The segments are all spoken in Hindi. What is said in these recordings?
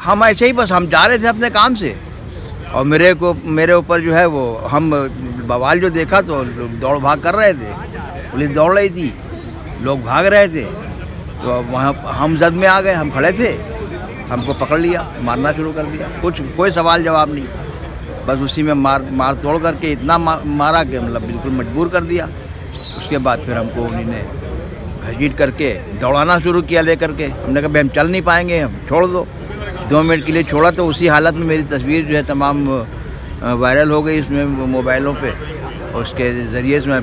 हम ऐसे ही बस हम जा रहे थे अपने काम से और मेरे ऊपर जो है वो हम बवाल जो देखा तो दौड़ भाग कर रहे थे, पुलिस दौड़ रही थी, लोग भाग रहे थे, तो वहाँ हम जद में आ गए, हम खड़े थे, हमको पकड़ लिया, मारना शुरू कर दिया, कोई सवाल जवाब नहीं, बस उसी में मार तोड़ करके इतना मारा कि मतलब बिल्कुल मजबूर कर दिया। उसके बाद फिर हमको उन्हीं ने घसीट करके दौड़ाना शुरू किया ले करके। हमने कहा भाई हम चल नहीं पाएंगे, हम छोड़ दो। 2 मिनट के लिए छोड़ा तो उसी हालत में मेरी तस्वीर जो है तमाम वायरल हो गई इसमें मोबाइलों पे, और उसके ज़रिए से मैं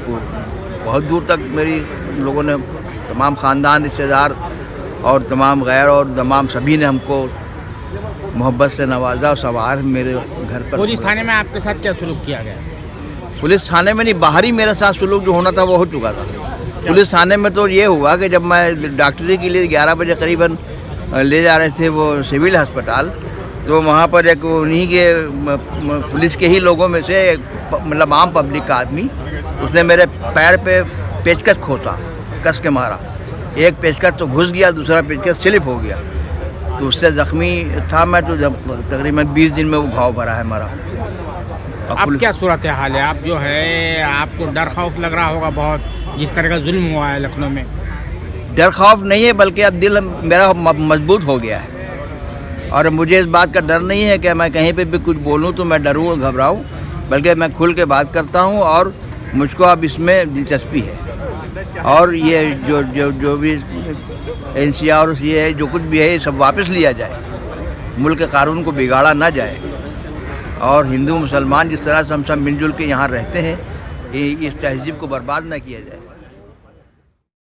बहुत दूर तक मेरी लोगों ने, तमाम ख़ानदान, रिश्तेदार और तमाम गैर और तमाम सभी ने हमको मोहब्बत से नवाजा और सवार मेरे घर पर। पुलिस थाने में आपके साथ क्या सलूक किया गया? पुलिस थाने में नहीं, बाहर ही मेरे साथ सलूक जो होना था वो हो चुका था। पुलिस थाने में तो ये हुआ कि जब मैं डॉक्टरी के लिए 11 बजे करीबन ले जा रहे थे वो सिविल अस्पताल, तो वहाँ पर एक उन्हीं के पुलिस के ही लोगों में से मतलब आम पब्लिक का आदमी, उसने मेरे पैर पे पेचकस खोसा, कस के मारा। एक पेचकस तो घुस गया, दूसरा पेचकस स्लिप हो गया, तो उससे ज़ख्मी था मैं, तो जब तकरीबन 20 दिन में वो घाव भरा है हमारा। अब क्या सूरत हाल है? आप जो है आपको डर खौफ लग रहा होगा बहुत, जिस तरह का जुल्म हुआ है लखनऊ में। डर खौफ नहीं है, बल्कि अब दिल मेरा मजबूत हो गया है और मुझे इस बात का डर नहीं है कि मैं कहीं पे भी कुछ बोलूं तो मैं डरूं और घबराऊं, बल्कि मैं खुल के बात करता हूं और मुझको अब इसमें दिलचस्पी है। और ये जो भी NCR और ये है, जो कुछ भी है, ये सब वापस लिया जाए, मुल्क के कानून को बिगाड़ा ना जाए और हिंदू मुसलमान जिस तरह से हम सब मिलजुल के यहाँ रहते हैं, इस तहजीब को बर्बाद ना किया जाए।